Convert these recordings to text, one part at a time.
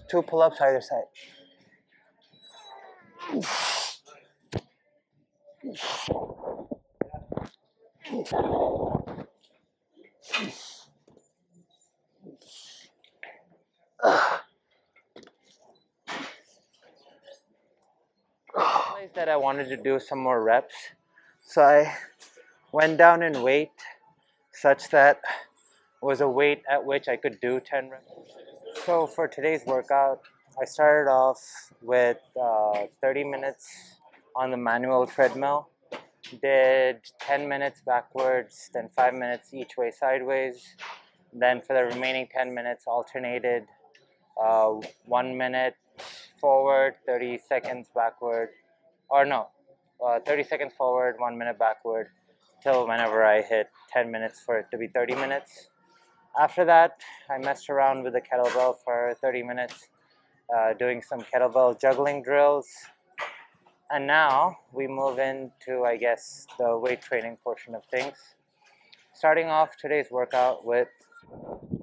2 pull-ups either side. I realized that I wanted to do some more reps, so I went down in weight such that it was a weight at which I could do 10 reps. So for today's workout, I started off with 30 minutes on the manual treadmill, did 10 minutes backwards, then 5 minutes each way sideways. Then for the remaining 10 minutes alternated 1 minute forward, 30 seconds backward, or no, 30 seconds forward, 1 minute backward, till whenever I hit 10 minutes for it to be 30 minutes. After that, I messed around with the kettlebell for 30 minutes, doing some kettlebell juggling drills. And now we move into, I guess, the weight training portion of things. Starting off today's workout with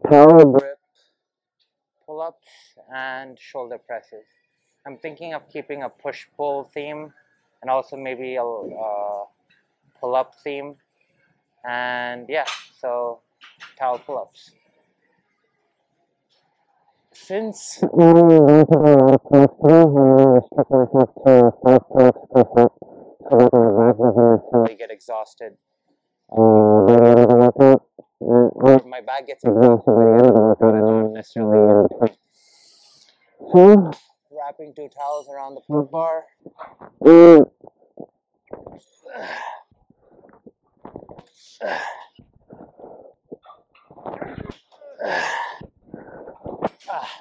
power grip, pull-ups, and shoulder presses. I'm thinking of keeping a push-pull theme and also maybe a pull-up theme. And yeah, so towel pull-ups. Since I get exhausted, my back gets exhausted, not necessarily. Wrapping 2 towels around the pull bar.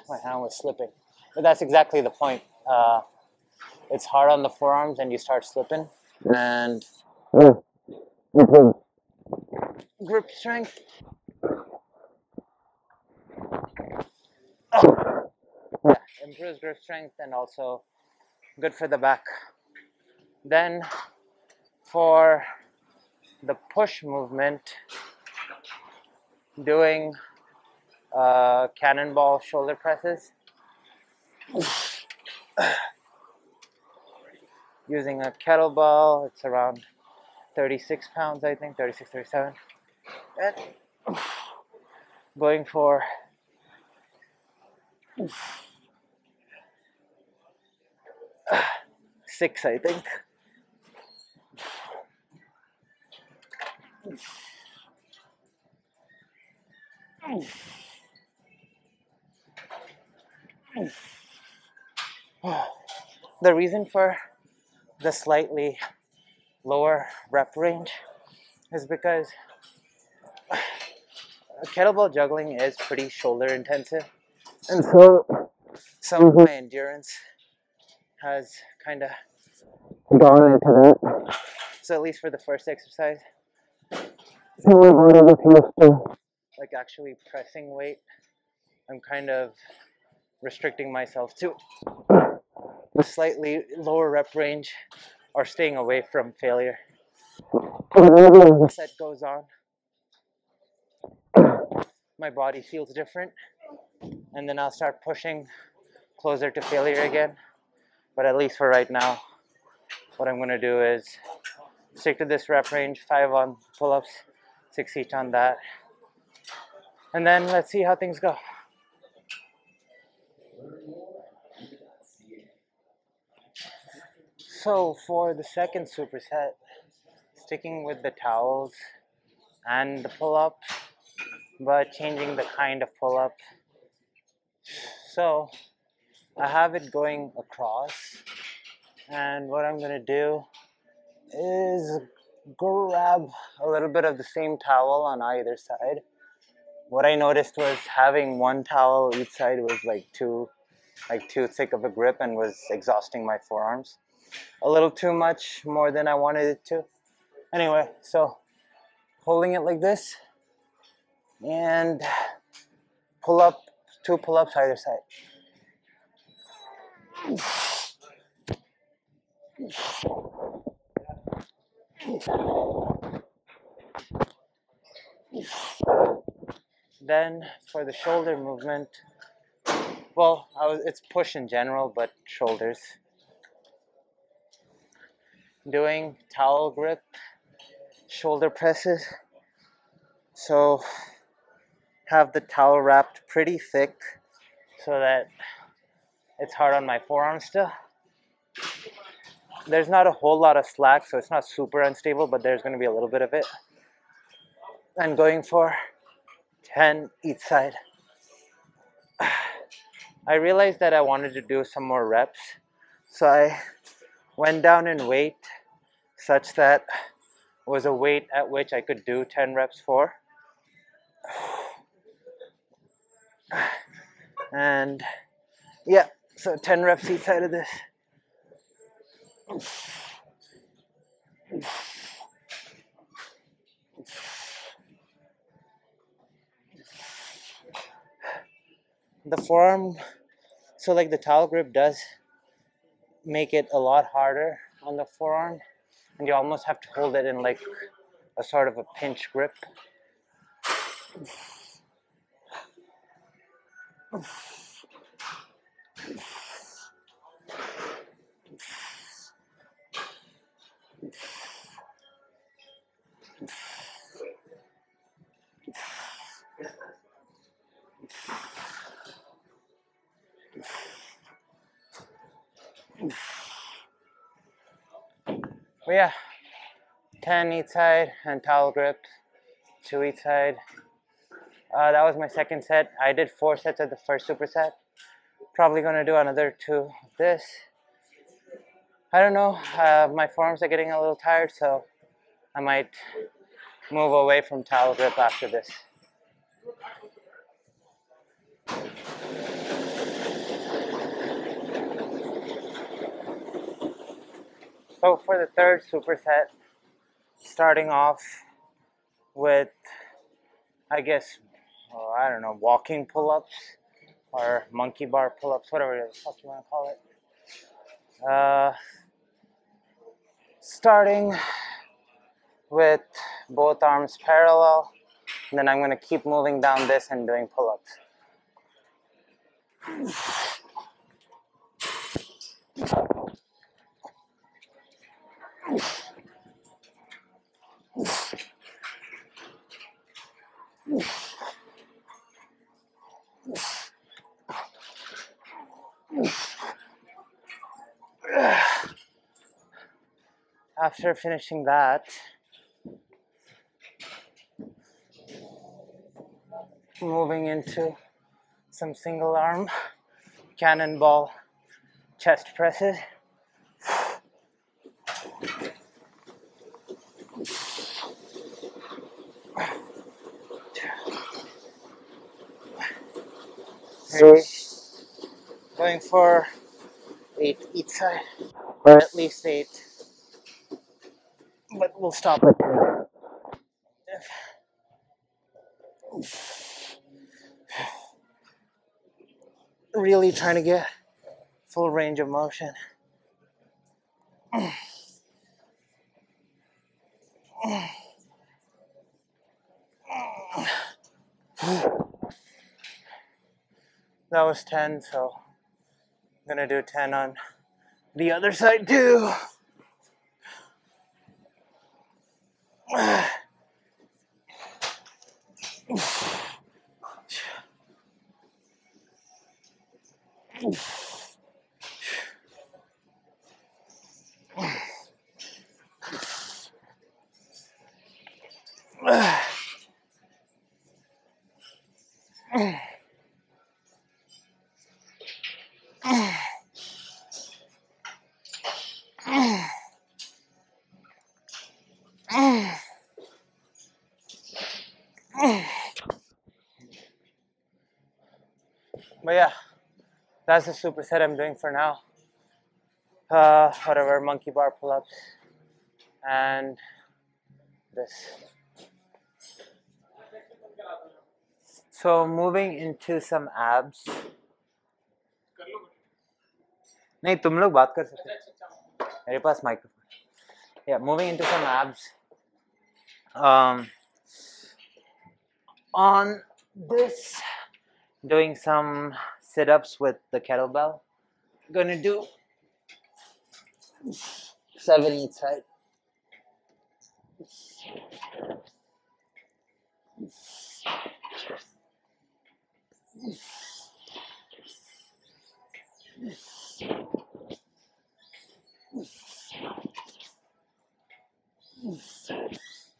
My hand was slipping, but that's exactly the point. It's hard on the forearms and you start slipping, and grip strength. Yeah, improves grip strength and also good for the back. Then for the push movement, doing cannonball shoulder presses using a kettlebell. It's around 36 pounds, I think, 36, 37, and going for 6, I think. The reason for the slightly lower rep range is because kettlebell juggling is pretty shoulder intensive, and so some of my endurance has kind of gone into that. So at least for the first exercise, like actually pressing weight, I'm kind of restricting myself to a slightly lower rep range or staying away from failure. The set goes on, my body feels different, and then I'll start pushing closer to failure again. But at least for right now, what I'm going to do is stick to this rep range, 5 on pull-ups, 6 each on that, and then let's see how things go. So for the second superset, sticking with the towels and the pull-up, but changing the kind of pull-up. So I have it going across, and what I'm going to do is grab a little bit of the same towel on either side. What I noticed was having one towel each side was like too thick of a grip and was exhausting my forearms a little too much, more than I wanted it to. Anyway, so holding it like this and pull up, 2 pull-ups either side. Then for the shoulder movement, Well, it's push in general, but shoulders. Doing towel grip, shoulder presses. So have the towel wrapped pretty thick so that it's hard on my forearm still. There's not a whole lot of slack, so it's not super unstable, but there's going to be a little bit of it. And going for 10 each side. I realized that I wanted to do some more reps, so I went down in weight such that it was a weight at which I could do 10 reps for. And yeah, so 10 reps each side of this. The forearm, so like the towel grip does make it a lot harder on the forearm, and you almost have to hold it in like a sort of a pinch grip. But yeah, 10 each side and towel grip, 2 each side. That was my second set. I did 4 sets of the first superset. Probably gonna do another 2 of this. I don't know, my forearms are getting a little tired, so I might move away from towel grip after this. So for the third superset, starting off with, I guess, I don't know, walking pull-ups or monkey bar pull-ups, whatever it is, what you want to call it. Starting with both arms parallel, and then I'm going to keep moving down this and doing pull-ups. After finishing that, moving into some single arm cannonball chest presses. Going for 8 each side, or at least 8, but we'll stop at 10. Really trying to get full range of motion. That was 10, so I'm gonna do 10 on the other side too. But yeah, that's the superset I'm doing for now. Whatever, monkey bar pull-ups and this. So moving into some abs. नहीं तुम लोग बात कर सकते हैं मेरे पास microphone. Yeah, moving into some abs. On this, doing some sit-ups with the kettlebell. I'm gonna do 7 each side.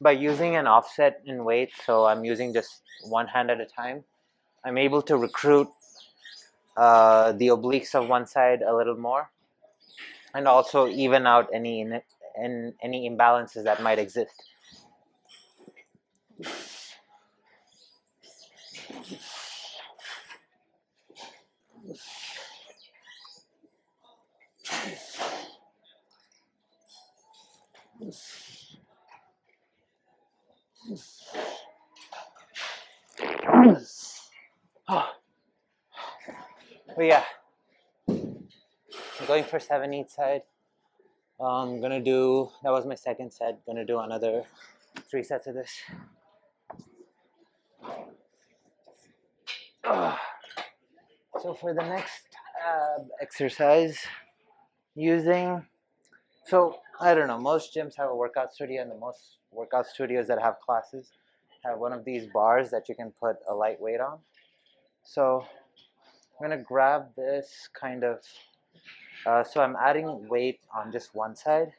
By using an offset in weight, so I'm using just one hand at a time, I'm able to recruit the obliques of one side a little more, and also even out any imbalances that might exist. But yeah, I'm going for 7 each side. I'm gonna do, that was my second set, gonna do another 3 sets of this. So for the next exercise, so I don't know, most gyms have a workout studio, and the most workout studios that have classes have one of these bars that you can put a light weight on. So I'm gonna grab this kind of, so I'm adding weight on just one side,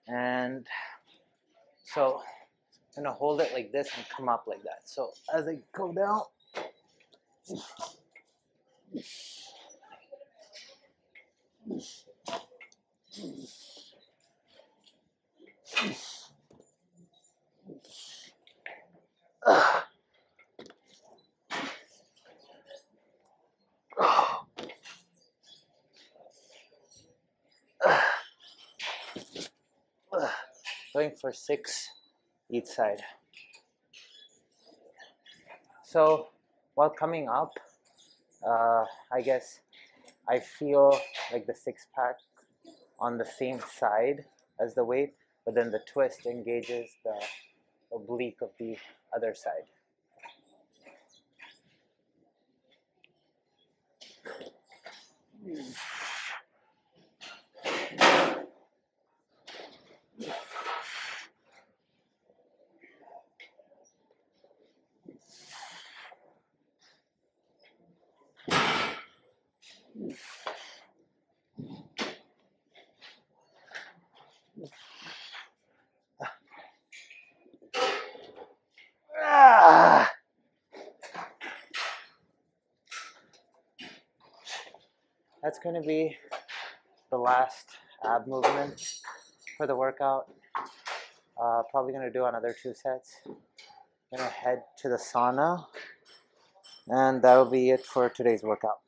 and so I'm gonna hold it like this and come up like that. So as I go down, going for 6 each side. So while coming up, I guess I feel like the 6-pack on the same side as the weight, but then the twist engages the oblique of the other side. That's going to be the last ab movement for the workout. Probably going to do another 2 sets. Going to head to the sauna, and that'll be it for today's workout.